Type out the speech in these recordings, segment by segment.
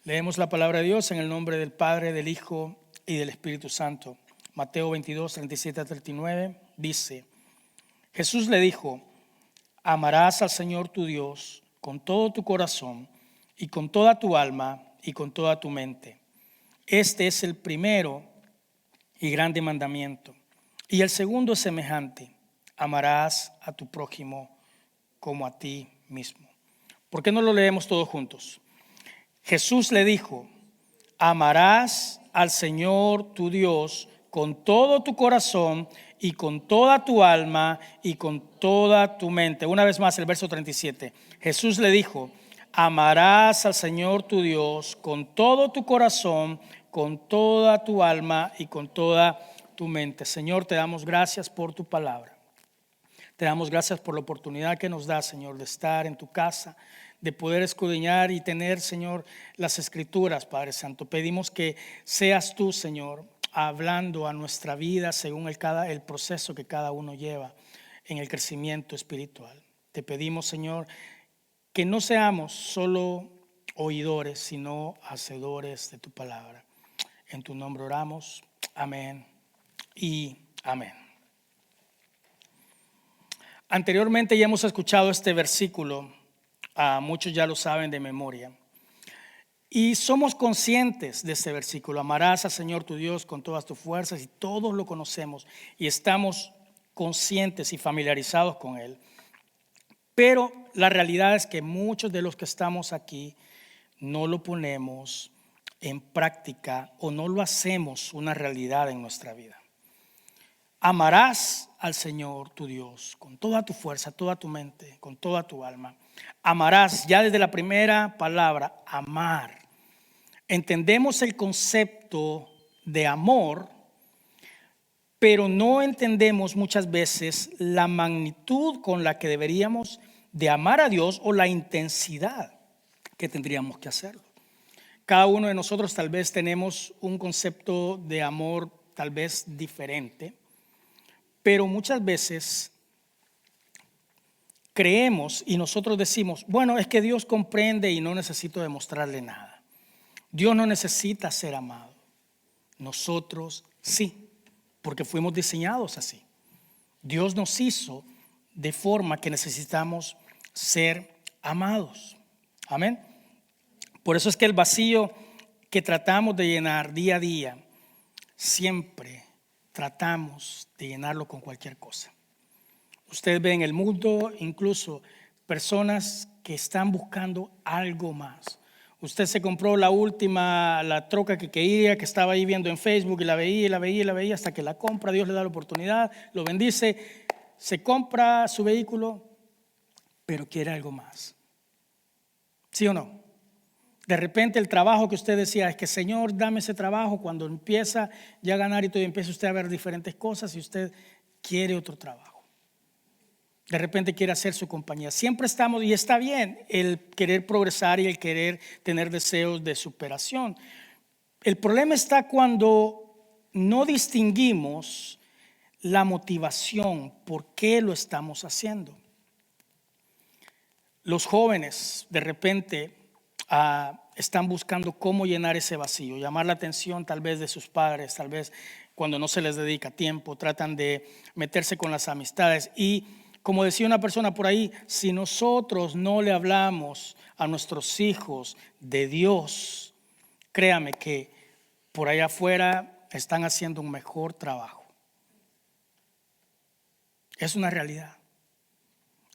Leemos la palabra de Dios en el nombre del Padre, del Hijo y del Espíritu Santo. Mateo 22, 37 a 39 dice: Jesús le dijo: amarás al Señor tu Dios con todo tu corazón y con toda tu alma y con toda tu mente. Este es el primero y grande mandamiento. Y el segundo es semejante: amarás a tu prójimo como a ti mismo. ¿Por qué no lo leemos todos juntos? Jesús le dijo: amarás al Señor tu Dios con todo tu corazón y con toda tu alma y con toda tu mente. Una vez más el verso 37. Jesús le dijo: amarás al Señor tu Dios con todo tu corazón, con toda tu alma y con toda tu mente. Señor, te damos gracias por tu palabra. Te damos gracias por la oportunidad que nos da, Señor, de estar en tu casa, de poder escudriñar y tener, Señor, las Escrituras, Padre Santo. Pedimos que seas tú, Señor, hablando a nuestra vida según el proceso que cada uno lleva en el crecimiento espiritual. Te pedimos, Señor, que no seamos solo oidores, sino hacedores de tu palabra. En tu nombre oramos. Amén y amén. Anteriormente ya hemos escuchado este versículo, muchos ya lo saben de memoria. Y somos conscientes de este versículo: amarás al Señor tu Dios con todas tus fuerzas, y todos lo conocemos y estamos conscientes y familiarizados con él. Pero la realidad es que muchos de los que estamos aquí no lo ponemos en práctica o no lo hacemos una realidad en nuestra vida. Amarás al Señor tu Dios con toda tu fuerza, toda tu mente, con toda tu alma. Amarás, ya desde la primera palabra, amar. Entendemos el concepto de amor, pero no entendemos muchas veces la magnitud con la que deberíamos de amar a Dios o la intensidad que tendríamos que hacerlo. Cada uno de nosotros tal vez tenemos un concepto de amor tal vez diferente, pero muchas veces creemos y nosotros decimos: bueno, es que Dios comprende y no necesito demostrarle nada. Dios no necesita ser amado. Nosotros sí, porque fuimos diseñados así. Dios nos hizo de forma que necesitamos ser amados. Amén. Por eso es que el vacío que tratamos de llenar día a día, siempre tratamos de llenarlo con cualquier cosa. Usted ve en el mundo incluso personas que están buscando algo más. Usted se compró la troca que quería, que estaba ahí viendo en Facebook, y la veía hasta que la compra. Dios le da la oportunidad, lo bendice, se compra su vehículo, pero quiere algo más. ¿Sí o no? De repente el trabajo que usted decía: es que Señor, dame ese trabajo. Cuando empieza ya a ganar y todo, empieza usted a ver diferentes cosas y usted quiere otro trabajo. De repente quiere hacer su compañía. Siempre estamos, y está bien, el querer progresar y el querer tener deseos de superación. El problema está cuando no distinguimos la motivación, por qué lo estamos haciendo. Los jóvenes de repente están buscando cómo llenar ese vacío, llamar la atención tal vez de sus padres, tal vez cuando no se les dedica tiempo, tratan de meterse con las amistades. Y como decía una persona por ahí, si nosotros no le hablamos a nuestros hijos de Dios, créame que por allá afuera están haciendo un mejor trabajo. Es una realidad.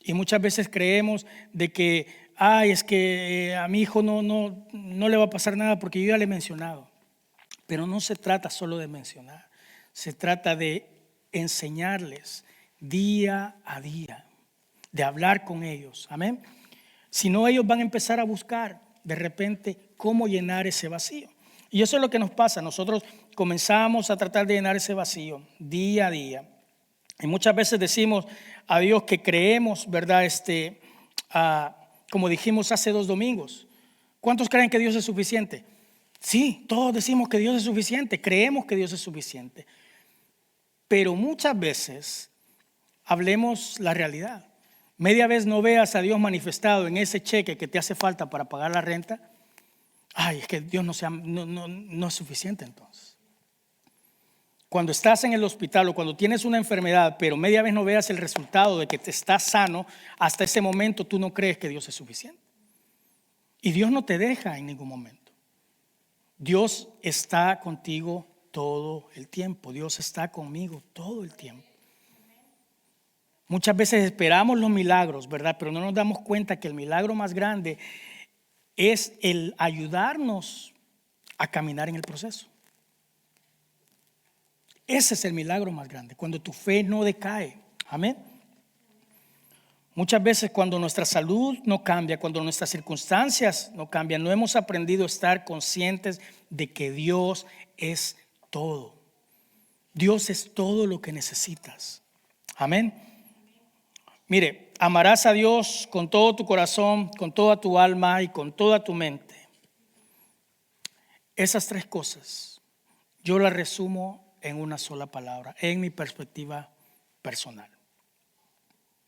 Y muchas veces creemos de que es que a mi hijo no le va a pasar nada porque yo ya le he mencionado. Pero no se trata solo de mencionar, se trata de enseñarles día a día, de hablar con ellos. Amén. Si no, ellos van a empezar a buscar de repente cómo llenar ese vacío. Y eso es lo que nos pasa. Nosotros comenzamos a tratar de llenar ese vacío día a día. Y muchas veces decimos a Dios que creemos, ¿verdad? Como dijimos hace 2 domingos. ¿Cuántos creen que Dios es suficiente? Sí, todos decimos que Dios es suficiente, creemos que Dios es suficiente. Pero muchas veces, hablemos la realidad. Media vez no veas a Dios manifestado en ese cheque que te hace falta para pagar la renta. Ay, es que Dios no es suficiente entonces. Cuando estás en el hospital o cuando tienes una enfermedad, pero media vez no veas el resultado de que te estás sano, hasta ese momento tú no crees que Dios es suficiente. Y Dios no te deja en ningún momento. Dios está contigo todo el tiempo. Dios está conmigo todo el tiempo. Muchas veces esperamos los milagros, ¿verdad? Pero no nos damos cuenta que el milagro más grande es el ayudarnos a caminar en el proceso. Ese es el milagro más grande, cuando tu fe no decae. Amén. Muchas veces cuando nuestra salud no cambia, cuando nuestras circunstancias no cambian, no hemos aprendido a estar conscientes de que Dios es todo. Dios es todo lo que necesitas. Amén. Mire, amarás a Dios con todo tu corazón, con toda tu alma y con toda tu mente. Esas tres cosas yo las resumo en una sola palabra, en mi perspectiva personal.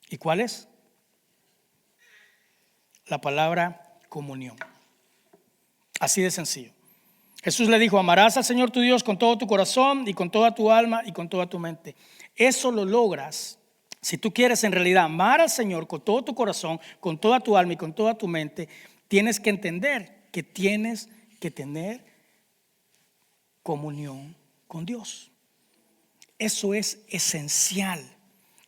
¿Y cuál es? La palabra comunión. Así de sencillo. Jesús le dijo: amarás al Señor tu Dios con todo tu corazón y con toda tu alma y con toda tu mente. Eso lo logras si tú quieres en realidad amar al Señor con todo tu corazón, con toda tu alma y con toda tu mente. Tienes que entender que tienes que tener comunión con Dios. Eso es esencial.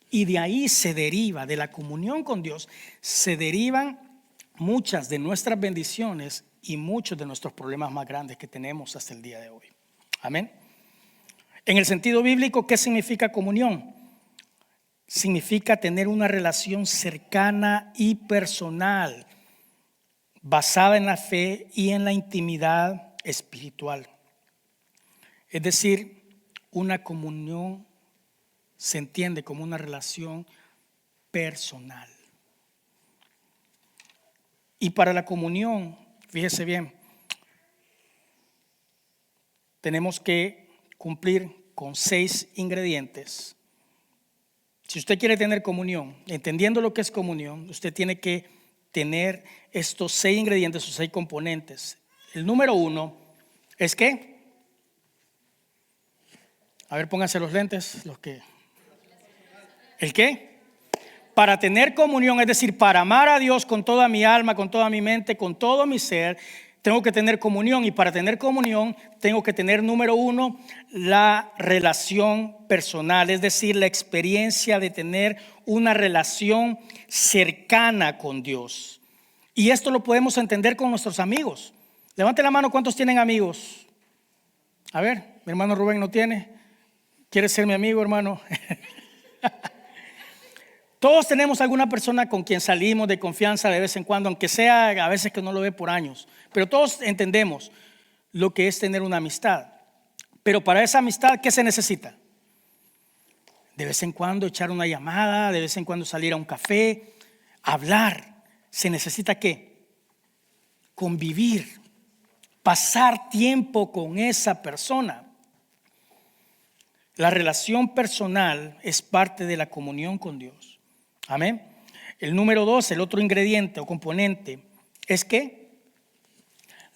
Y de ahí se deriva, de la comunión con Dios, se derivan muchas de nuestras bendiciones y muchos de nuestros problemas más grandes que tenemos hasta el día de hoy. Amén. En el sentido bíblico, ¿qué significa comunión? Significa tener una relación cercana y personal, basada en la fe y en la intimidad espiritual. Es decir, una comunión se entiende como una relación personal. Y para la comunión, fíjese bien, tenemos que cumplir con 6 ingredientes. Si usted quiere tener comunión, entendiendo lo que es comunión, usted tiene que tener estos 6 ingredientes o 6 componentes. El número 1 es ¿qué? A ver, pónganse los lentes, los que. ¿El qué? Para tener comunión, es decir, para amar a Dios con toda mi alma, con toda mi mente, con todo mi ser, tengo que tener comunión. Y para tener comunión, tengo que tener, número 1, la relación personal, es decir, la experiencia de tener una relación cercana con Dios. Y esto lo podemos entender con nuestros amigos. Levante la mano, ¿cuántos tienen amigos? A ver, mi hermano Rubén no tiene. ¿Quieres ser mi amigo, hermano? Todos tenemos alguna persona con quien salimos de confianza de vez en cuando, aunque sea a veces que no lo ve por años. Pero todos entendemos lo que es tener una amistad. Pero para esa amistad, ¿qué se necesita? De vez en cuando echar una llamada, de vez en cuando salir a un café, hablar. ¿Se necesita qué? Convivir, pasar tiempo con esa persona. La relación personal es parte de la comunión con Dios. Amén. El número 2, el otro ingrediente o componente es que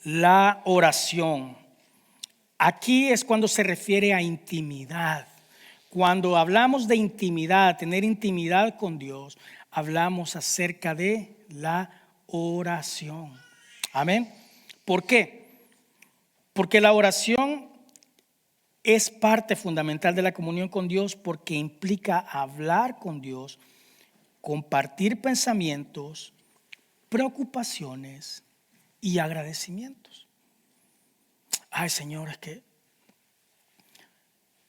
la oración. Aquí es cuando se refiere a intimidad. Cuando hablamos de intimidad, tener intimidad con Dios, hablamos acerca de la oración. Amén. ¿Por qué? Porque la oración es parte fundamental de la comunión con Dios, porque implica hablar con Dios, compartir pensamientos, preocupaciones y agradecimientos. Ay, Señor, es que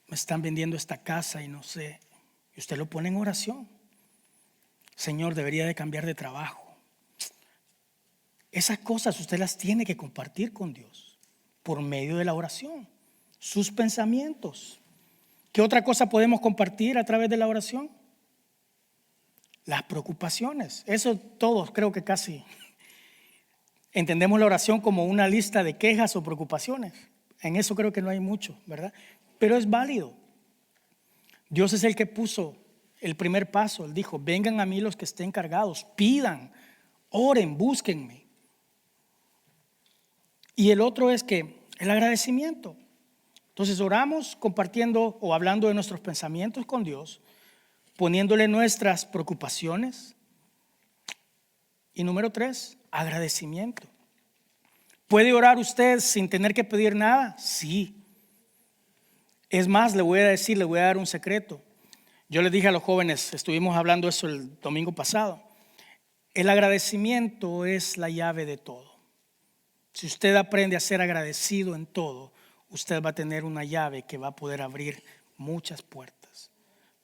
me están vendiendo esta casa y no sé. Y usted lo pone en oración. Señor, debería de cambiar de trabajo. Esas cosas usted las tiene que compartir con Dios por medio de la oración. Sus pensamientos. ¿Qué otra cosa podemos compartir a través de la oración? Las preocupaciones. Eso todos creo que casi entendemos la oración como una lista de quejas o preocupaciones. En eso creo que no hay mucho, ¿verdad? Pero es válido. Dios es el que puso el primer paso. Él dijo: vengan a mí los que estén cargados, pidan, oren, búsquenme. Y el otro es que el agradecimiento. Entonces oramos compartiendo o hablando de nuestros pensamientos con Dios, poniéndole nuestras preocupaciones. Y número 3, agradecimiento. ¿Puede orar usted sin tener que pedir nada? Sí. Es más, le voy a dar un secreto. Yo les dije a los jóvenes, estuvimos hablando eso el domingo pasado. El agradecimiento es la llave de todo. Si usted aprende a ser agradecido en todo, usted va a tener una llave que va a poder abrir muchas puertas.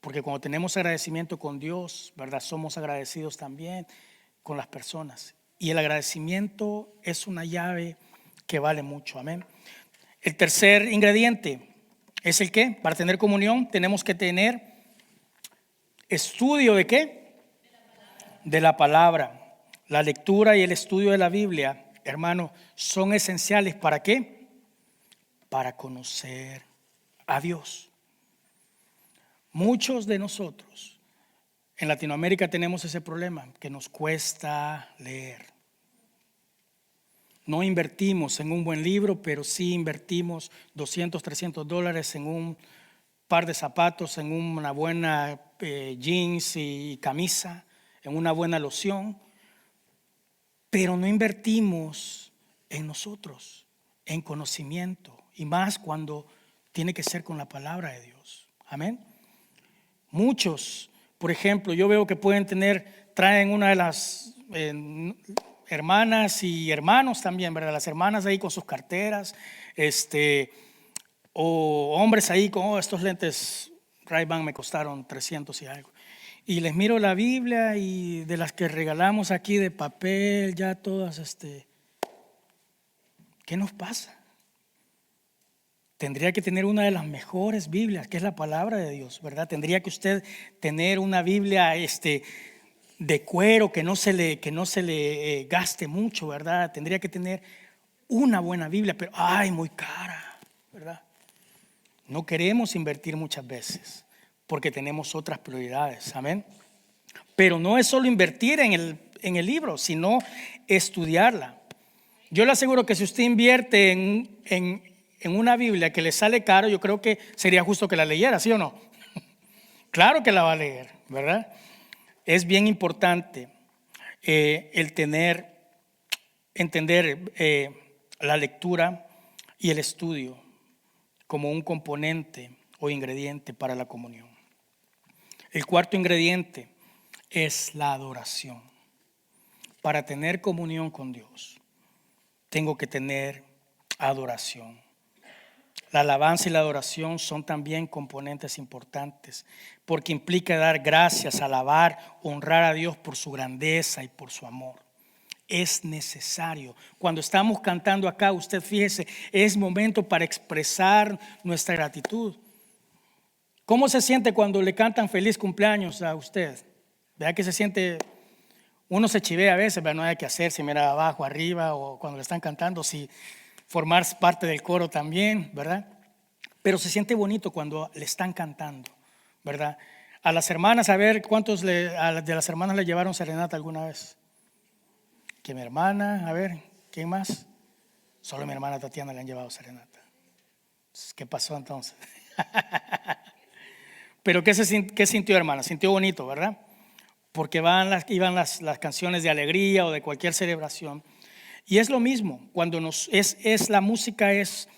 Porque cuando tenemos agradecimiento con Dios, ¿verdad? Somos agradecidos también con las personas. Y el agradecimiento es una llave que vale mucho. Amén. El tercer ingrediente es el que, para tener comunión, tenemos que tener estudio de qué? De la palabra. La lectura y el estudio de la Biblia, hermano, son esenciales. ¿Para qué? Para conocer a Dios. Muchos de nosotros en Latinoamérica tenemos ese problema, que nos cuesta leer. No invertimos en un buen libro, pero sí invertimos $200, $300 en un par de zapatos, en una buena jeans y camisa, en una buena loción, pero no invertimos en nosotros, en conocimiento, y más cuando tiene que ser con la palabra de Dios. Amén. Muchos, por ejemplo, yo veo que traen una de las hermanas y hermanos también, ¿verdad? Las hermanas ahí con sus carteras, o hombres ahí con estos lentes Ray-Ban me costaron 300 y algo. Y les miro la Biblia y de las que regalamos aquí de papel, ya todas, ¿qué nos pasa? Tendría que tener una de las mejores Biblias, que es la palabra de Dios, ¿verdad? Tendría que usted tener una Biblia de cuero, que no se le gaste mucho, ¿verdad? Tendría que tener una buena Biblia, pero muy cara, ¿verdad? No queremos invertir muchas veces porque tenemos otras prioridades, amén. Pero no es solo invertir en el libro, sino estudiarla. Yo le aseguro que si usted invierte en una Biblia que le sale caro, yo creo que sería justo que la leyera, ¿sí o no? Claro que la va a leer, ¿verdad? Es bien importante entender la lectura y el estudio como un componente o ingrediente para la comunión. El cuarto ingrediente es la adoración. Para tener comunión con Dios, tengo que tener adoración. La alabanza y la adoración son también componentes importantes porque implica dar gracias, alabar, honrar a Dios por su grandeza y por su amor. Es necesario. Cuando estamos cantando acá, usted fíjese, es momento para expresar nuestra gratitud. ¿Cómo se siente cuando le cantan feliz cumpleaños a usted? ¿Verdad que se siente? Uno se chivea a veces, pero no hay que hacer, si mira abajo, arriba, o cuando le están cantando, si formar parte del coro también, ¿verdad? Pero se siente bonito cuando le están cantando, ¿verdad? A las hermanas, a ver, ¿cuántos de las hermanas le llevaron serenata alguna vez? Que mi hermana, a ver, ¿quién más? Solo a mi hermana Tatiana le han llevado serenata. ¿Qué pasó entonces? Pero ¿qué sintió, hermana? Sintió bonito, ¿verdad? Porque iban las canciones de alegría o de cualquier celebración. Y es lo mismo, cuando la música es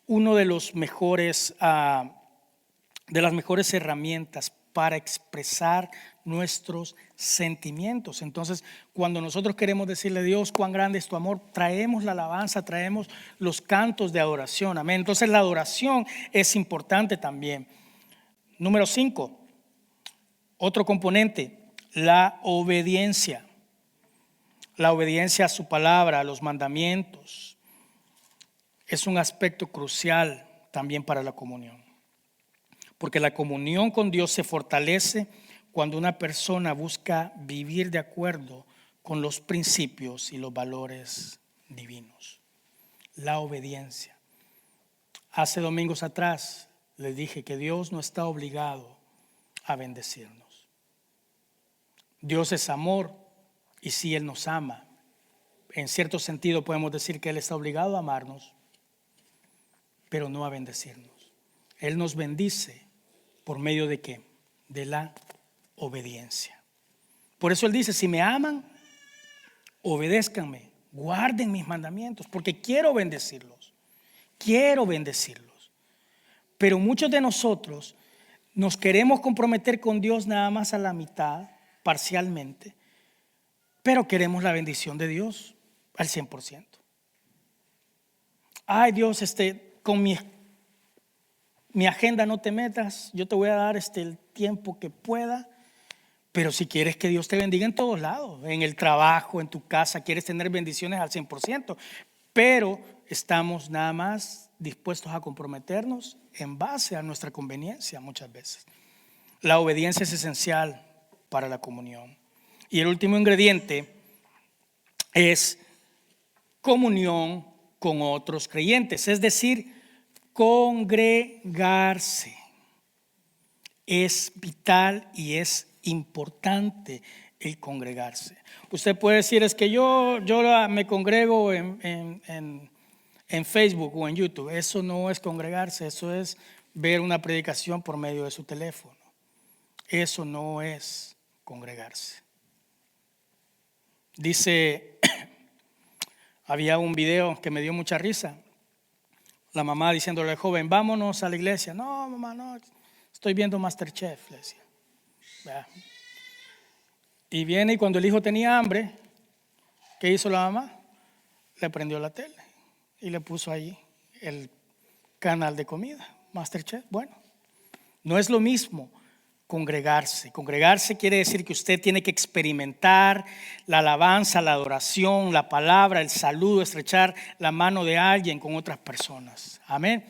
uno de los mejores, de las mejores herramientas para expresar nuestros sentimientos. Entonces, cuando nosotros queremos decirle a Dios cuán grande es tu amor, traemos la alabanza, traemos los cantos de adoración. Amén. Entonces, la adoración es importante también. Número 5, otro componente, la obediencia. La obediencia a su palabra, a los mandamientos, es un aspecto crucial también para la comunión. Porque la comunión con Dios se fortalece cuando una persona busca vivir de acuerdo con los principios y los valores divinos. La obediencia. Hace domingos atrás les dije que Dios no está obligado a bendecirnos. Dios es amor y sí, Él nos ama. en cierto sentido podemos decir que Él está obligado a amarnos, pero no a bendecirnos. Él nos bendice por medio de ¿qué? De la obediencia. Por eso Él dice, si me aman, obedézcanme, guarden mis mandamientos, porque quiero bendecirlos. Quiero bendecirlos. Pero muchos de nosotros nos queremos comprometer con Dios nada más a la mitad, parcialmente, pero queremos la bendición de Dios al 100%. Ay Dios, con mi agenda no te metas, yo te voy a dar el tiempo que pueda, pero si quieres que Dios te bendiga en todos lados, en el trabajo, en tu casa, quieres tener bendiciones al 100%, pero estamos nada más dispuestos a comprometernos en base a nuestra conveniencia muchas veces. La obediencia es esencial para la comunión. Y el último ingrediente es comunión con otros creyentes, es decir, congregarse. Es vital y es importante el congregarse. Usted puede decir, es que yo me congrego en Facebook o en YouTube. Eso no es congregarse, eso es ver una predicación por medio de su teléfono. Eso no es congregarse. Dice, había un video que me dio mucha risa. La mamá diciéndole al joven, vámonos a la iglesia. No, mamá, no, estoy viendo MasterChef, le decía. Y viene y cuando el hijo tenía hambre, ¿qué hizo la mamá? Le prendió la tele y le puso ahí el canal de comida, MasterChef. Bueno, no es lo mismo congregarse. Congregarse quiere decir que usted tiene que experimentar la alabanza, la adoración, la palabra, el saludo, estrechar la mano de alguien con otras personas. Amén.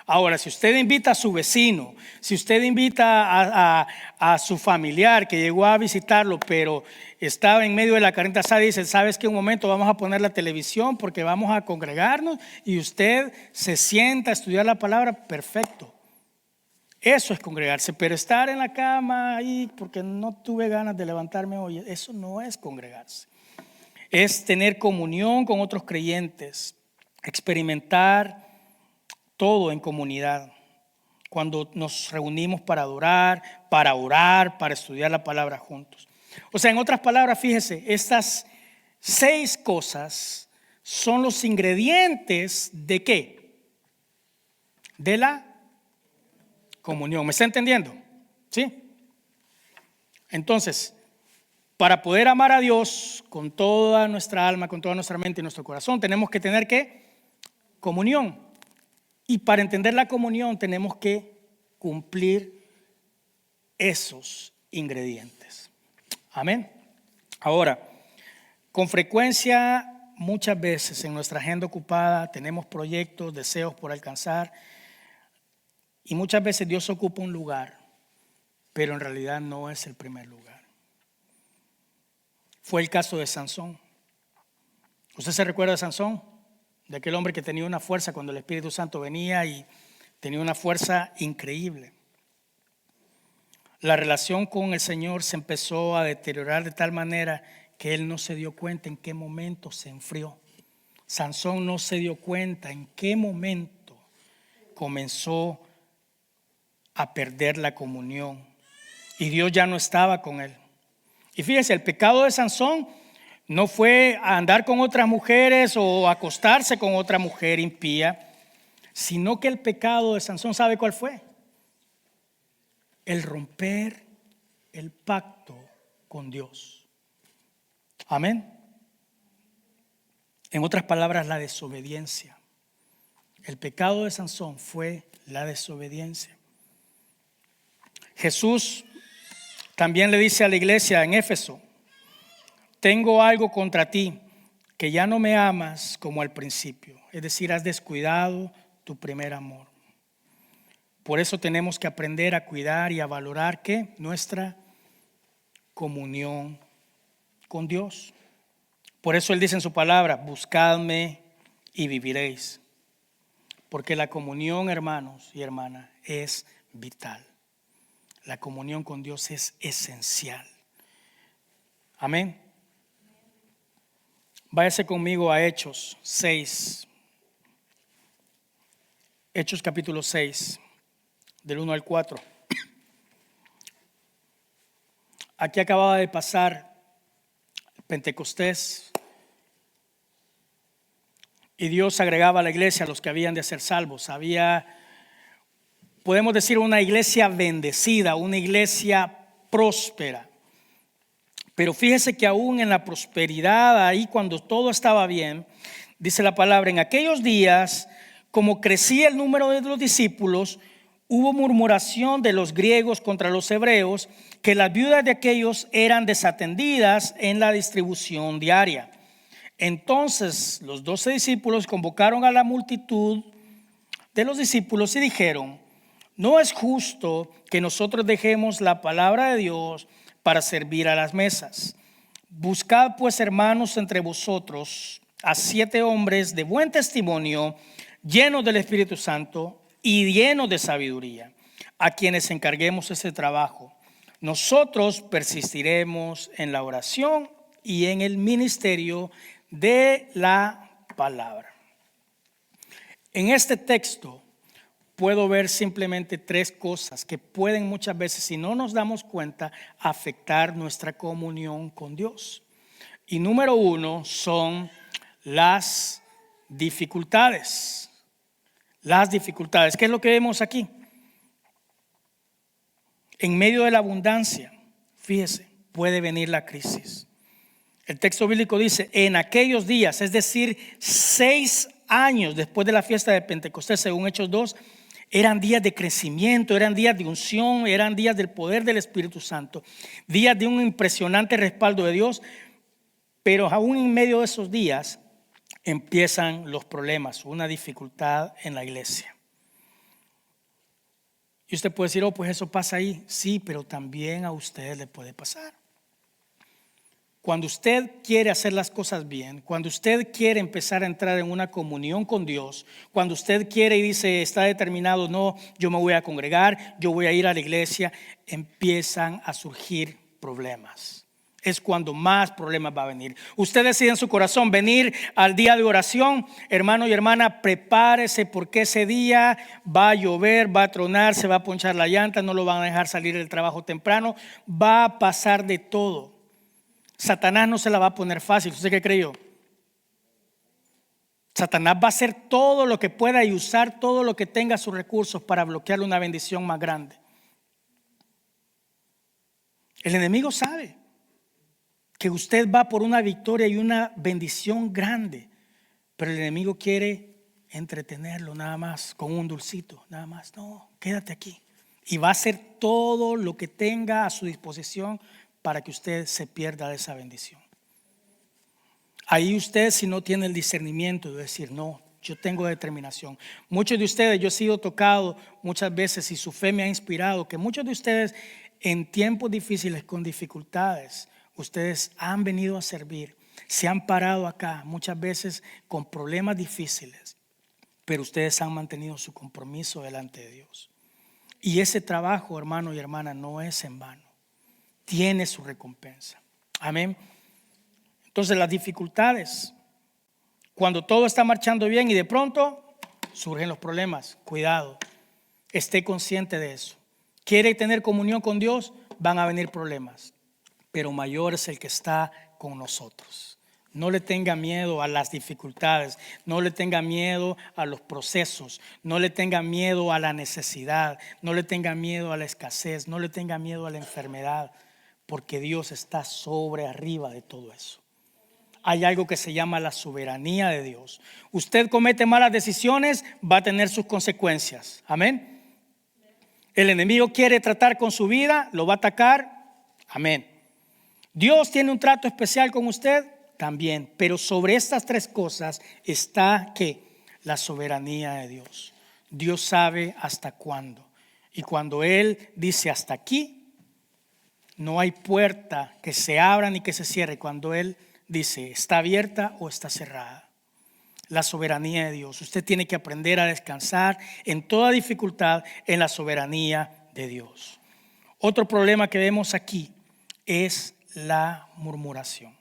Ahora, si usted invita a su vecino, si usted invita a su familiar que llegó a visitarlo, pero estaba en medio de la carnita asada y dice, ¿sabes qué? Un momento vamos a poner la televisión porque vamos a congregarnos, y usted se sienta a estudiar la palabra, perfecto. Eso es congregarse, pero estar en la cama ahí porque no tuve ganas de levantarme hoy, eso no es congregarse. Es tener comunión con otros creyentes, experimentar todo en comunidad. Cuando nos reunimos para adorar, para orar, para estudiar la palabra juntos. O sea, en otras palabras, fíjese, estas 6 cosas son los ingredientes ¿de qué? De la comunión. ¿Me está entendiendo? ¿Sí? Entonces, para poder amar a Dios con toda nuestra alma, con toda nuestra mente y nuestro corazón, tenemos que tener ¿qué? Comunión. Y para entender la comunión tenemos que cumplir esos ingredientes. Amén. Ahora, con frecuencia, muchas veces en nuestra agenda ocupada tenemos proyectos, deseos por alcanzar, y muchas veces Dios ocupa un lugar, pero en realidad no es el primer lugar. Fue el caso de Sansón. ¿Usted se recuerda de Sansón? De aquel hombre que tenía una fuerza cuando el Espíritu Santo venía, y tenía una fuerza increíble. La relación con el Señor se empezó a deteriorar de tal manera que él no se dio cuenta en qué momento se enfrió. Sansón no se dio cuenta en qué momento comenzó a perder la comunión y Dios ya no estaba con él. Y fíjese, el pecado de Sansón no fue a andar con otras mujeres o acostarse con otra mujer impía, sino que el pecado de Sansón, ¿sabe cuál fue? El romper el pacto con Dios. Amén. En otras palabras, la desobediencia. El pecado de Sansón fue la desobediencia. Jesús también le dice a la iglesia en Éfeso: tengo algo contra ti, que ya no me amas como al principio. Es decir, has descuidado tu primer amor. Por eso tenemos que aprender a cuidar y a valorar ¿qué? Nuestra comunión con Dios. Por eso Él dice en su palabra: buscadme y viviréis. Porque la comunión, hermanos y hermanas, es vital. La comunión con Dios es esencial. Amén. Váyase conmigo a Hechos 6. Hechos capítulo 6, del 1 al 4. Aquí acababa de pasar Pentecostés y Dios agregaba a la iglesia a los que habían de ser salvos. Había, podemos decir, una iglesia bendecida, una iglesia próspera. Pero fíjese que aún en la prosperidad, ahí cuando todo estaba bien, dice la palabra, en aquellos días, como crecía el número de los discípulos, hubo murmuración de los griegos contra los hebreos, que las viudas de aquellos eran desatendidas en la distribución diaria. Entonces los 12 discípulos convocaron a la multitud de los discípulos y dijeron: no es justo que nosotros dejemos la palabra de Dios para servir a las mesas. Buscad pues, hermanos, entre vosotros a 7 hombres de buen testimonio, llenos del Espíritu Santo y llenos de sabiduría, a quienes encarguemos ese trabajo. Nosotros persistiremos en la oración y en el ministerio de la palabra. En este texto puedo ver simplemente 3 cosas que pueden muchas veces, si no nos damos cuenta, afectar nuestra comunión con Dios. Y número 1 son las dificultades. Las dificultades. ¿Qué es lo que vemos aquí? En medio de la abundancia, fíjese, puede venir la crisis. El texto bíblico dice, en aquellos días, es decir, 6 años después de la fiesta de Pentecostés, según Hechos 2, eran días de crecimiento, eran días de unción, eran días del poder del Espíritu Santo, días de un impresionante respaldo de Dios, pero aún en medio de esos días empiezan los problemas, una dificultad en la iglesia. Y usted puede decir, oh, pues eso pasa ahí. Sí, pero también a usted le puede pasar. Cuando usted quiere hacer las cosas bien, cuando usted quiere empezar a entrar en una comunión con Dios, cuando usted quiere y dice, está determinado, no, yo me voy a congregar, yo voy a ir a la iglesia, empiezan a surgir problemas. Es cuando más problemas va a venir. Usted decide en su corazón venir al día de oración. Hermano y hermana, prepárese, porque ese día va a llover, va a tronar, se va a ponchar la llanta, no lo van a dejar salir del trabajo temprano, va a pasar de todo. Satanás no se la va a poner fácil. ¿Usted qué creyó? Satanás va a hacer todo lo que pueda y usar todo lo que tenga a sus recursos para bloquearle una bendición más grande. El enemigo sabe que usted va por una victoria y una bendición grande, pero el enemigo quiere entretenerlo nada más con un dulcito, nada más. No, quédate aquí. Y va a hacer todo lo que tenga a su disposición para que usted se pierda de esa bendición. Ahí usted, si no tiene el discernimiento de decir, no, yo tengo determinación. Muchos de ustedes, yo he sido tocado muchas veces y su fe me ha inspirado, que muchos de ustedes en tiempos difíciles, con dificultades, ustedes han venido a servir, se han parado acá muchas veces con problemas difíciles, pero ustedes han mantenido su compromiso delante de Dios. Y ese trabajo, hermano y hermana, no es en vano, tiene su recompensa. Amén. Entonces las dificultades, cuando todo está marchando bien y de pronto surgen los problemas, cuidado, esté consciente de eso. ¿Quiere tener comunión con Dios? Van a venir problemas, pero mayor es el que está con nosotros. No le tenga miedo a las dificultades, no le tenga miedo a los procesos, no le tenga miedo a la necesidad, no le tenga miedo a la escasez, no le tenga miedo a la enfermedad, porque Dios está sobre arriba de todo eso. Hay algo que se llama la soberanía de Dios. Usted comete malas decisiones, va a tener sus consecuencias. Amén. El enemigo quiere tratar con su vida, lo va a atacar. Amén. Dios tiene un trato especial con usted también, pero sobre estas 3 cosas está ¿qué? La soberanía de Dios. Dios sabe hasta cuándo. Y cuando Él dice hasta aquí, no hay puerta que se abra ni que se cierre. Cuando Él dice está abierta o está cerrada. La soberanía de Dios. Usted tiene que aprender a descansar en toda dificultad en la soberanía de Dios. Otro problema que vemos aquí es la murmuración.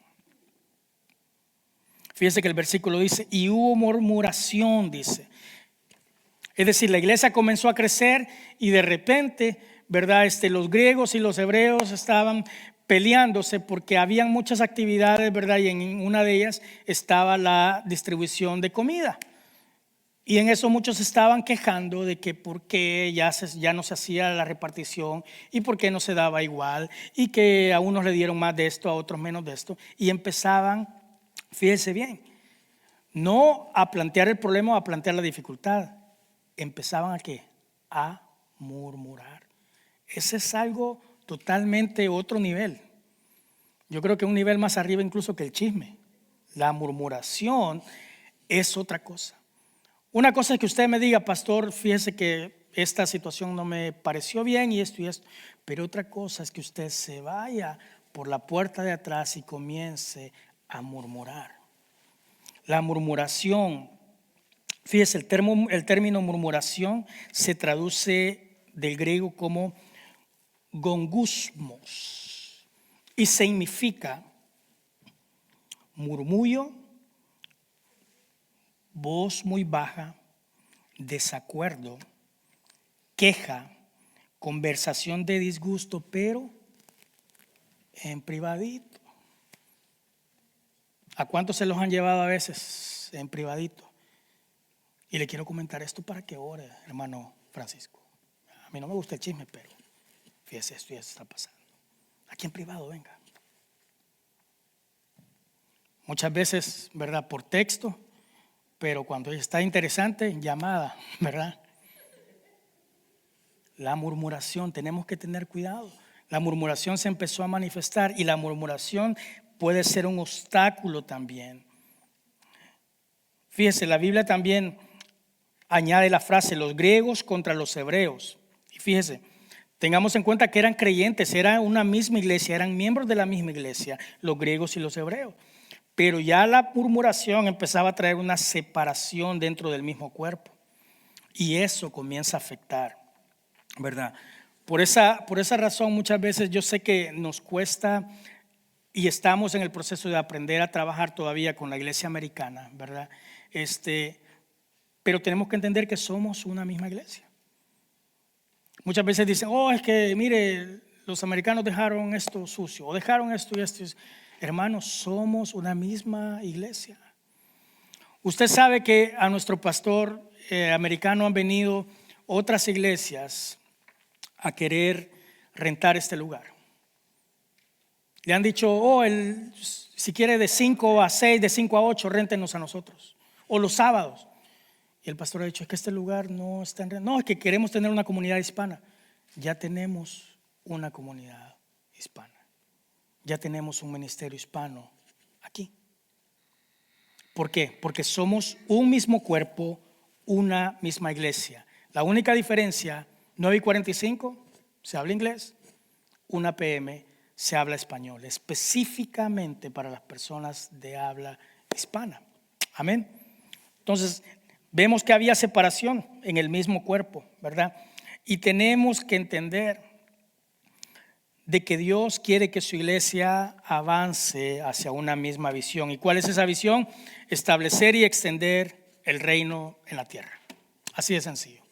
Fíjese que el versículo dice, y hubo murmuración, dice. Es decir, la iglesia comenzó a crecer y de repente, ¿verdad? Los griegos y los hebreos estaban peleándose porque habían muchas actividades, ¿verdad? Y en una de ellas estaba la distribución de comida. Y en eso muchos estaban quejando de que por qué ya no se hacía la repartición y por qué no se daba igual y que a unos le dieron más de esto, a otros menos de esto. Y empezaban, fíjense bien, no a plantear el problema o a plantear la dificultad. Empezaban ¿a qué? A murmurar. Ese es algo totalmente otro nivel. Yo creo que un nivel más arriba incluso que el chisme. La murmuración es otra cosa. Una cosa es que usted me diga, pastor, fíjese que esta situación no me pareció bien y esto. Pero otra cosa es que usted se vaya por la puerta de atrás y comience a murmurar. La murmuración, fíjese, el término murmuración se traduce del griego como gongusmos y significa murmullo, voz muy baja, desacuerdo, queja, conversación de disgusto, pero en privadito. ¿A cuántos se los han llevado a veces en privadito? Y le quiero comentar esto para que ore, hermano Francisco. A mí no me gusta el chisme, pero fíjese, esto ya está pasando. Aquí en privado, venga. Muchas veces, ¿verdad? Por texto, pero cuando está interesante, llamada, ¿verdad? La murmuración, tenemos que tener cuidado. La murmuración se empezó a manifestar y la murmuración puede ser un obstáculo también. Fíjese, la Biblia también añade la frase los griegos contra los hebreos. Y fíjese, tengamos en cuenta que eran creyentes, era una misma iglesia, eran miembros de la misma iglesia, los griegos y los hebreos. Pero ya la murmuración empezaba a traer una separación dentro del mismo cuerpo. Y eso comienza a afectar, ¿verdad? Por esa razón muchas veces yo sé que nos cuesta y estamos en el proceso de aprender a trabajar todavía con la iglesia americana, ¿verdad? Pero tenemos que entender que somos una misma iglesia. Muchas veces dicen, es que mire, los americanos dejaron esto sucio o dejaron esto y esto. Hermanos, somos una misma iglesia. Usted sabe que a nuestro pastor americano han venido otras iglesias a querer rentar este lugar. Le han dicho, si quiere de 5 a 6, de 5 a 8, réntenos a nosotros. O los sábados. Y el pastor ha dicho, es que este lugar no está en renta. No, es que queremos tener una comunidad hispana. Ya tenemos una comunidad hispana. Ya tenemos un ministerio hispano aquí. ¿Por qué? Porque somos un mismo cuerpo, una misma iglesia. La única diferencia, 9:45 se habla inglés, 1 p.m. se habla español, específicamente para las personas de habla hispana. Amén. Entonces, vemos que había separación en el mismo cuerpo, ¿verdad? Y tenemos que entender de que Dios quiere que su iglesia avance hacia una misma visión. ¿Y cuál es esa visión? Establecer y extender el reino en la tierra. Así de sencillo.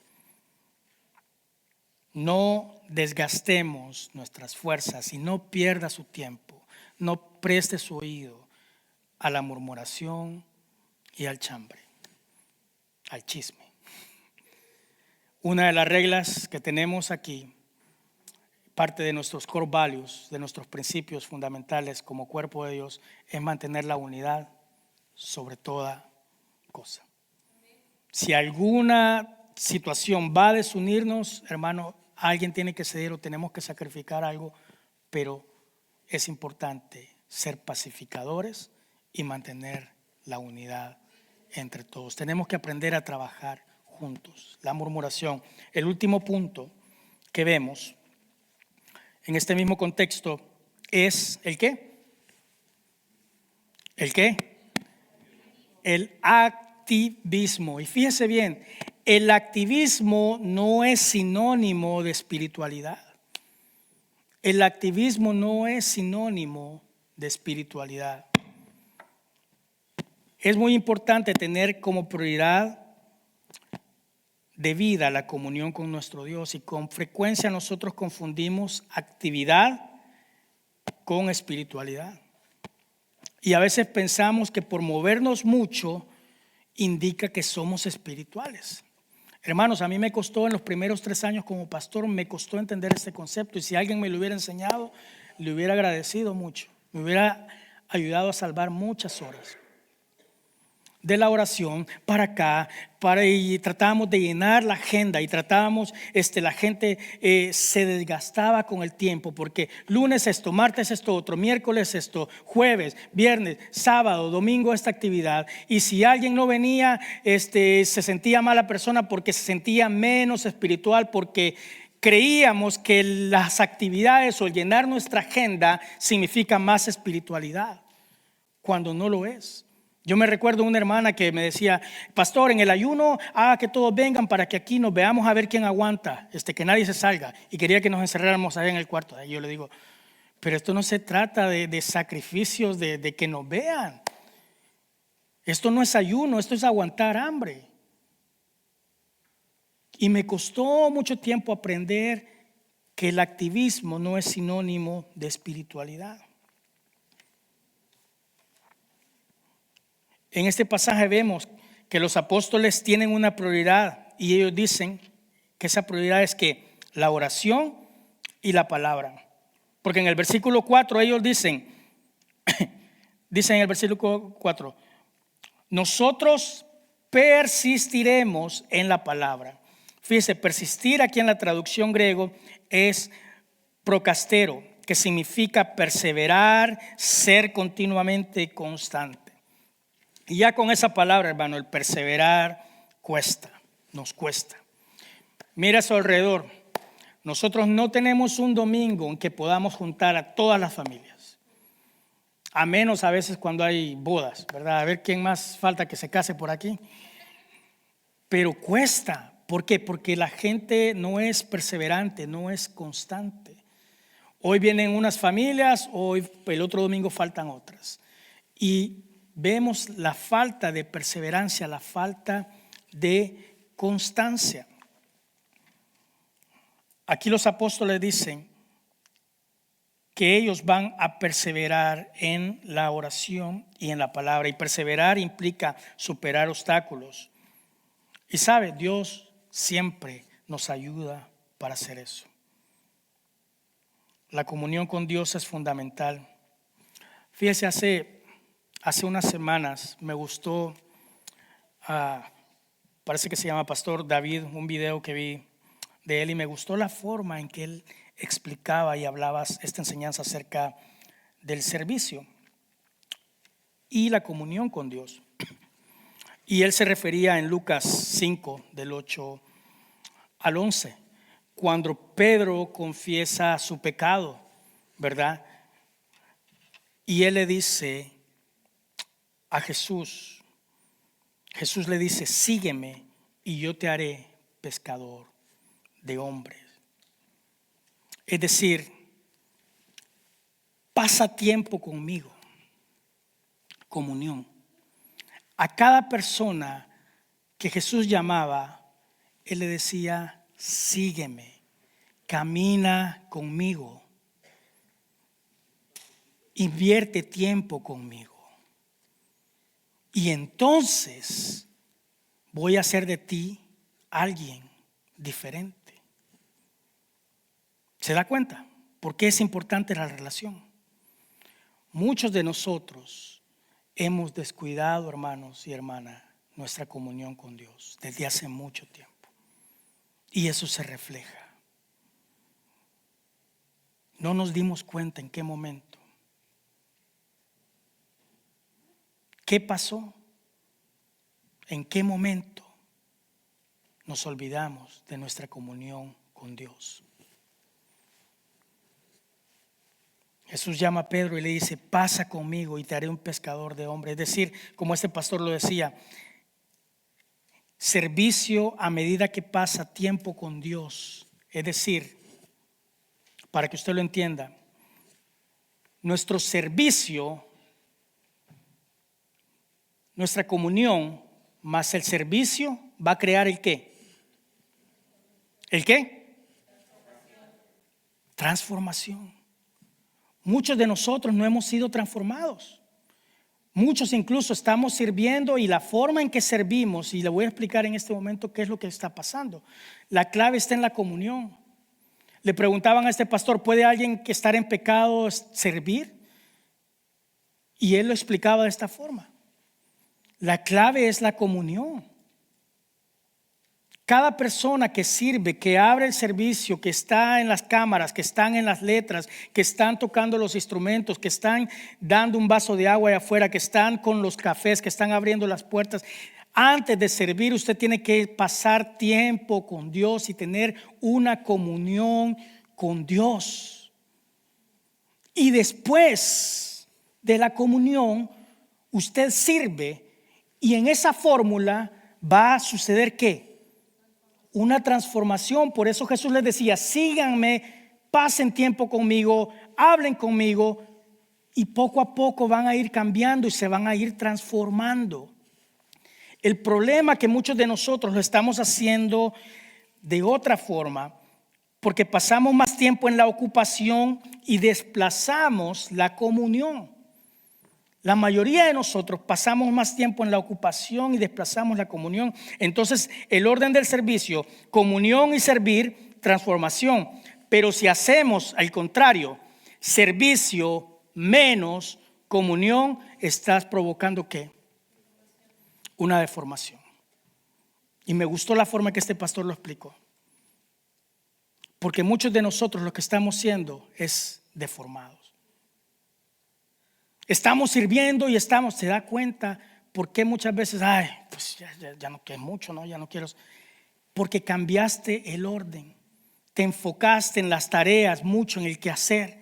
No desgastemos nuestras fuerzas y no pierda su tiempo. No preste su oído a la murmuración y al chambre, al chisme. Una de las reglas que tenemos aquí, parte de nuestros core values, de nuestros principios fundamentales como cuerpo de Dios, es mantener la unidad sobre toda cosa. Si alguna situación va a desunirnos, hermano, alguien tiene que ceder o tenemos que sacrificar algo, pero es importante ser pacificadores y mantener la unidad entre todos. Tenemos que aprender a trabajar juntos. La murmuración. El último punto que vemos en este mismo contexto es ¿el qué? ¿El qué? El activismo. Y fíjese bien, el activismo no es sinónimo de espiritualidad. El activismo no es sinónimo de espiritualidad. Es muy importante tener como prioridad de vida la comunión con nuestro Dios, y con frecuencia nosotros confundimos actividad con espiritualidad. Y a veces pensamos que por movernos mucho indica que somos espirituales. Hermanos, a mí me costó en los primeros 3 años como pastor, me costó entender este concepto, y si alguien me lo hubiera enseñado, le hubiera agradecido mucho, me hubiera ayudado a salvar muchas horas de la oración para acá, y tratábamos de llenar la agenda, y tratábamos, la gente se desgastaba con el tiempo, porque lunes esto, martes esto otro, miércoles esto, jueves, viernes, sábado, domingo esta actividad, y si alguien no venía, se sentía mala persona porque se sentía menos espiritual, porque creíamos que las actividades o llenar nuestra agenda significa más espiritualidad, cuando no lo es. Yo me recuerdo una hermana que me decía: pastor, en el ayuno, que todos vengan para que aquí nos veamos a ver quién aguanta, que nadie se salga. Y quería que nos encerráramos ahí en el cuarto. Y yo le digo: pero esto no se trata de sacrificios, de que nos vean. Esto no es ayuno, esto es aguantar hambre. Y me costó mucho tiempo aprender que el activismo no es sinónimo de espiritualidad. En este pasaje vemos que los apóstoles tienen una prioridad, y ellos dicen que esa prioridad es que la oración y la palabra. Porque en el versículo 4 ellos dicen en el versículo 4, nosotros persistiremos en la palabra. Fíjese, persistir aquí en la traducción griego es procastero, que significa perseverar, ser continuamente constante. Y ya con esa palabra, hermano, el perseverar cuesta, nos cuesta. Mira a su alrededor. Nosotros no tenemos un domingo en que podamos juntar a todas las familias, a menos a veces cuando hay bodas, ¿verdad? A ver quién más falta que se case por aquí. Pero cuesta. ¿Por qué? Porque la gente no es perseverante, no es constante. Hoy vienen unas familias, hoy el otro domingo faltan otras. Y vemos la falta de perseverancia, la falta de constancia. Aquí los apóstoles dicen que ellos van a perseverar en la oración y en la palabra. Y perseverar implica superar obstáculos. Y sabe, Dios siempre nos ayuda para hacer eso. La comunión con Dios es fundamental. Fíjese, hace unas semanas me gustó, parece que se llama Pastor David, un video que vi de él, y me gustó la forma en que él explicaba y hablaba esta enseñanza acerca del servicio y la comunión con Dios. Y él se refería en Lucas 5, del 8 al 11, cuando Pedro confiesa su pecado, ¿verdad? Y él le dice a Jesús le dice: sígueme y yo te haré pescador de hombres. Es decir, pasa tiempo conmigo, comunión. A cada persona que Jesús llamaba, él le decía: sígueme, camina conmigo, invierte tiempo conmigo, y entonces voy a hacer de ti alguien diferente. ¿Se da cuenta? ¿Por qué es importante la relación? Muchos de nosotros hemos descuidado, hermanos y hermanas, nuestra comunión con Dios desde hace mucho tiempo. Y eso se refleja. No nos dimos cuenta en qué momento. ¿Qué pasó? ¿En qué momento nos olvidamos de nuestra comunión con Dios? Jesús llama a Pedro y le dice: pasa conmigo y te haré un pescador de hombres. Es decir, como este pastor lo decía, servicio a medida que pasa tiempo con Dios. Es decir, para que usted lo entienda, nuestro servicio nuestra comunión más el servicio va a crear ¿el qué? ¿El qué? Transformación. Muchos de nosotros no hemos sido transformados. Muchos incluso estamos sirviendo y la forma en que servimos, y le voy a explicar en este momento qué es lo que está pasando. La clave está en la comunión. Le preguntaban a este pastor, ¿puede alguien que estar en pecado servir? Y él lo explicaba de esta forma. La clave es la comunión. Cada persona que sirve, que abre el servicio, que está en las cámaras, que están en las letras, que están tocando los instrumentos, que están dando un vaso de agua allá afuera, que están con los cafés, que están abriendo las puertas. Antes de servir, usted tiene que pasar tiempo con Dios y tener una comunión con Dios. Y después de la comunión, usted sirve y en esa fórmula va a suceder ¿qué? Una transformación. Por eso Jesús les decía, síganme, pasen tiempo conmigo, hablen conmigo y poco a poco van a ir cambiando y se van a ir transformando. El problema que muchos de nosotros lo estamos haciendo de otra forma, porque pasamos más tiempo en la ocupación y desplazamos la comunión. La mayoría de nosotros pasamos más tiempo en la ocupación y desplazamos la comunión. Entonces, el orden del servicio, comunión y servir, transformación. Pero si hacemos al contrario, servicio menos comunión, estás provocando ¿qué? Una deformación. Y me gustó la forma que este pastor lo explicó. Porque muchos de nosotros lo que estamos siendo es deformados. Estamos sirviendo y se da cuenta por qué muchas veces, pues ya no quiero mucho, ¿no? Ya no quiero. Porque cambiaste el orden. Te enfocaste en las tareas, mucho en el quehacer,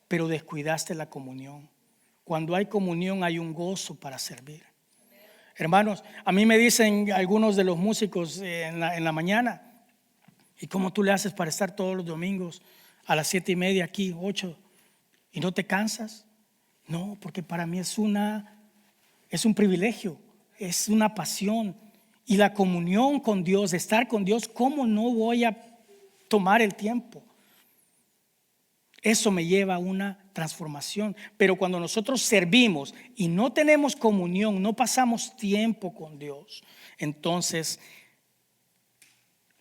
pero descuidaste la comunión. Cuando hay comunión hay un gozo para servir. Hermanos, a mí me dicen algunos de los músicos en la mañana, ¿y cómo tú le haces para estar todos los domingos a las 7:30 aquí, 8, y no te cansas? No, porque para mí es un privilegio, es una pasión. Y la comunión con Dios, estar con Dios, ¿cómo no voy a tomar el tiempo? Eso me lleva a una transformación. Pero cuando nosotros servimos y no tenemos comunión, no pasamos tiempo con Dios, entonces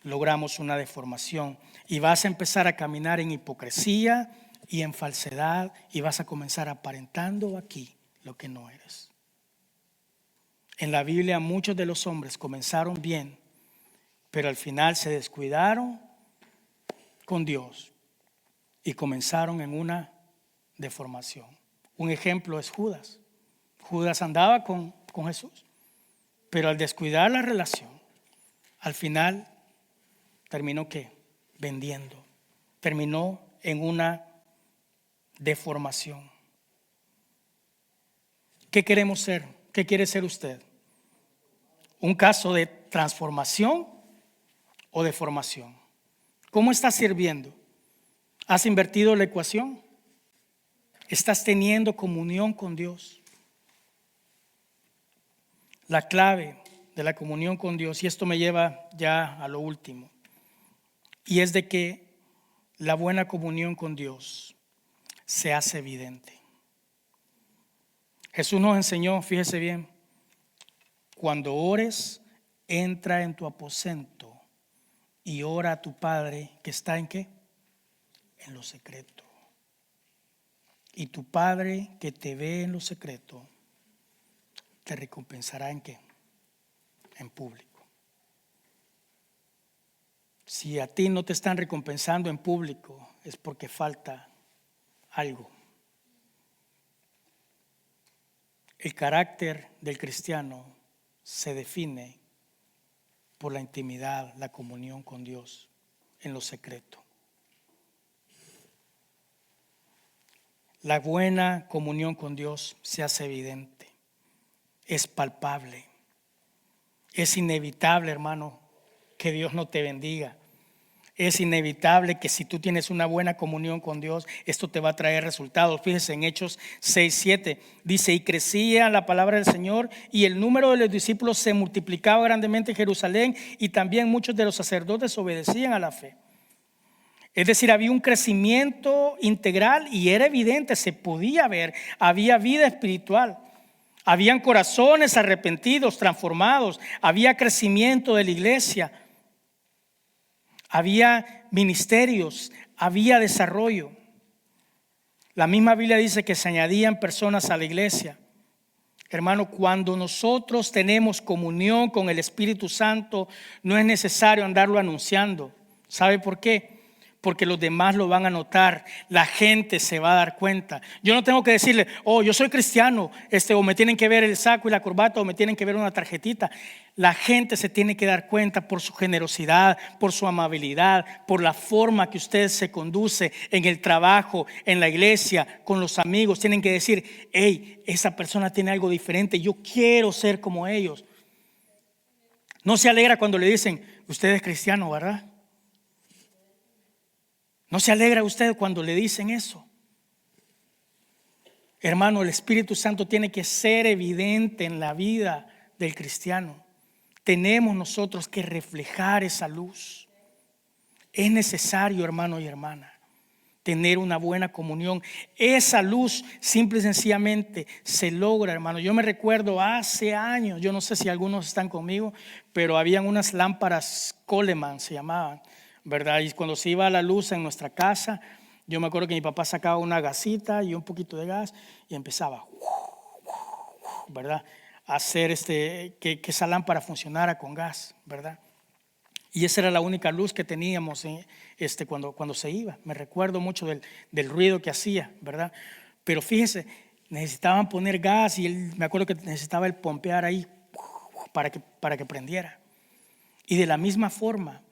logramos una deformación y vas a empezar a caminar en hipocresía y en falsedad y vas a comenzar aparentando aquí lo que no eres. En la Biblia muchos de los hombres comenzaron bien, pero al final se descuidaron con Dios y comenzaron en una deformación. Un ejemplo es Judas. Judas andaba con Jesús, pero al descuidar la relación, al final terminó ¿qué? Vendiendo. Terminó en una deformación. ¿Qué queremos ser? ¿Qué quiere ser usted? ¿Un caso de transformación o de formación? ¿Cómo estás sirviendo? ¿Has invertido la ecuación? ¿Estás teniendo comunión con Dios? La clave de la comunión con Dios, y esto me lleva ya a lo último, y es de que la buena comunión con Dios se hace evidente. Jesús nos enseñó, fíjese bien, cuando ores, entra en tu aposento y ora a tu Padre que está ¿en qué? En lo secreto. Y tu Padre que te ve en lo secreto te recompensará ¿en qué? En público. Si a ti no te están recompensando en público es porque falta algo. El carácter del cristiano se define por la intimidad, la comunión con Dios en lo secreto. La buena comunión con Dios se hace evidente, es palpable, es inevitable, hermano, que Dios no te bendiga. es inevitable que si tú tienes una buena comunión con Dios, esto te va a traer resultados. Fíjese en Hechos 6:7, dice: y crecía la palabra del Señor y el número de los discípulos se multiplicaba grandemente en Jerusalén, y también muchos de los sacerdotes obedecían a la fe. Es decir, había un crecimiento integral y era evidente, se podía ver, había vida espiritual. Habían corazones arrepentidos, transformados, había crecimiento de la iglesia. Había ministerios, había desarrollo. La misma Biblia dice que se añadían personas a la iglesia. Hermano, cuando nosotros tenemos comunión con el Espíritu Santo, no es necesario andarlo anunciando. ¿Sabe por qué? Porque los demás lo van a notar, la gente se va a dar cuenta. Yo no tengo que decirle: oh, yo soy cristiano, o me tienen que ver el saco y la corbata, o me tienen que ver una tarjetita. La gente se tiene que dar cuenta por su generosidad, por su amabilidad, por la forma que usted se conduce en el trabajo, en la iglesia, con los amigos. Tienen que decir: hey, esa persona tiene algo diferente, yo quiero ser como ellos. No se alegra cuando le dicen: usted es cristiano, ¿verdad? ¿No se alegra usted cuando le dicen eso? Hermano, el Espíritu Santo tiene que ser evidente en la vida del cristiano. Tenemos nosotros que reflejar esa luz. Es necesario, hermano y hermana, tener una buena comunión. Esa luz simple y sencillamente se logra, hermano. Yo me recuerdo hace años, yo no sé si algunos están conmigo, pero habían unas lámparas Coleman, se llamaban, ¿verdad? Y cuando se iba la luz en nuestra casa, yo me acuerdo que mi papá sacaba una gasita y un poquito de gas y empezaba, ¿verdad?, a hacer que esa lámpara funcionara con gas, ¿verdad? Y esa era la única luz que teníamos cuando se iba. Me recuerdo mucho del ruido que hacía, ¿verdad? Pero fíjese, necesitaban poner gas y me acuerdo que necesitaba el pompear ahí para que prendiera. Y de la misma forma,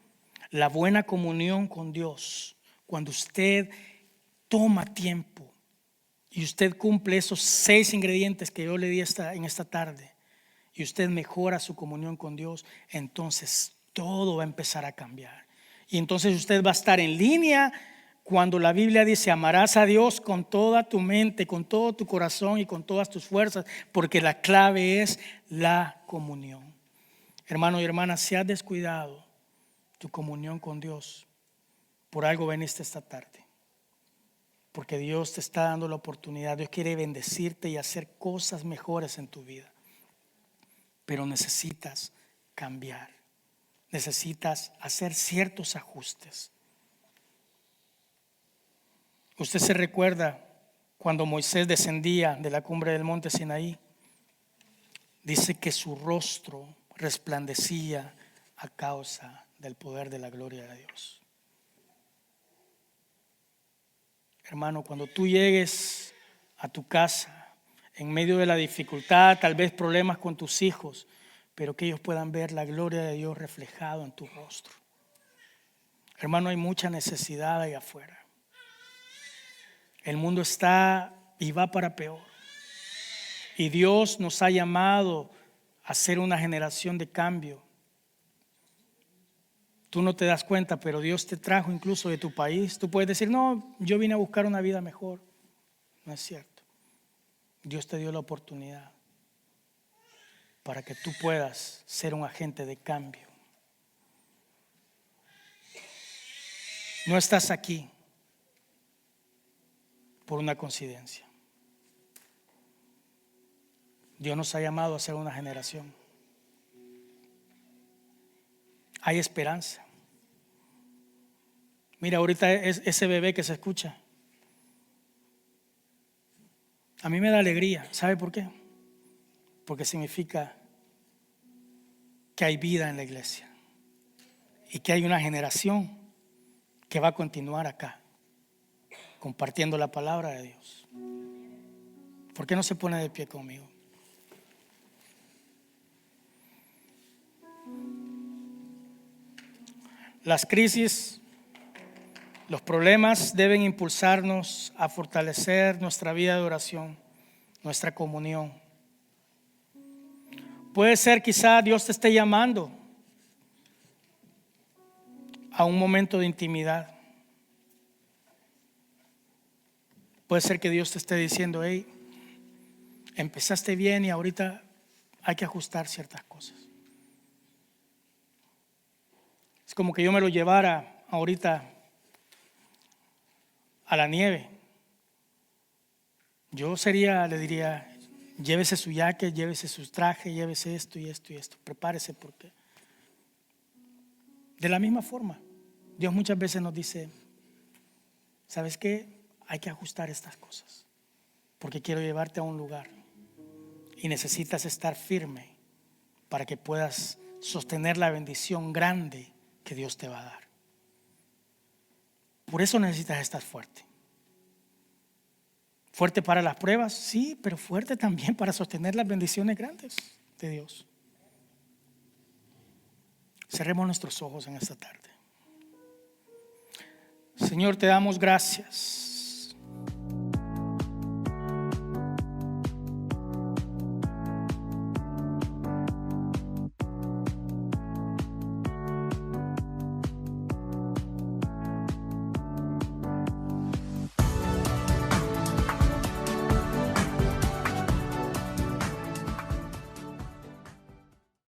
la buena comunión con Dios, cuando usted toma tiempo y usted cumple esos 6 ingredientes que yo le di en esta tarde, y usted mejora su comunión con Dios, entonces todo va a empezar a cambiar. Y entonces usted va a estar en línea cuando la Biblia dice: amarás a Dios con toda tu mente, con todo tu corazón y con todas tus fuerzas, porque la clave es la comunión. Hermano y hermana, si has descuidado tu comunión con Dios, por algo veniste esta tarde, porque Dios te está dando la oportunidad. Dios quiere bendecirte y hacer cosas mejores en tu vida, pero necesitas cambiar, necesitas hacer ciertos ajustes. Usted se recuerda cuando Moisés descendía de la cumbre del monte Sinaí, dice que su rostro resplandecía a causa del poder de la gloria de Dios. Hermano, cuando tú llegues a tu casa en medio de la dificultad, tal vez problemas con tus hijos, pero que ellos puedan ver la gloria de Dios reflejado en tu rostro. Hermano, hay mucha necesidad ahí afuera. El mundo está y va para peor. Y Dios nos ha llamado a ser una generación de cambio. Tú no te das cuenta, pero Dios te trajo incluso de tu país. Tú puedes decir: no, yo vine a buscar una vida mejor. No es cierto. Dios te dio la oportunidad para que tú puedas ser un agente de cambio. No estás aquí por una coincidencia. Dios nos ha llamado a ser una generación. Hay esperanza. Mira, ahorita ese bebé que se escucha, a mí me da alegría. ¿Sabe por qué? Porque significa que hay vida en la iglesia y que hay una generación que va a continuar acá compartiendo la palabra de Dios. ¿Por qué no se pone de pie conmigo? Las crisis, los problemas deben impulsarnos a fortalecer nuestra vida de oración, nuestra comunión. Puede ser quizá Dios te esté llamando a un momento de intimidad. Puede ser que Dios te esté diciendo: hey, empezaste bien y ahorita hay que ajustar ciertas cosas. Es como que yo me lo llevara ahorita a la nieve. Yo le diría: llévese su jacket, llévese sus trajes, llévese esto y esto y esto. Prepárese, porque de la misma forma, Dios muchas veces nos dice: ¿sabes qué? Hay que ajustar estas cosas, porque quiero llevarte a un lugar y necesitas estar firme para que puedas sostener la bendición grande que Dios te va a dar. Por eso necesitas estar fuerte. Fuerte para las pruebas, sí, pero fuerte también para sostener las bendiciones grandes de Dios. Cerremos nuestros ojos en esta tarde. Señor, te damos gracias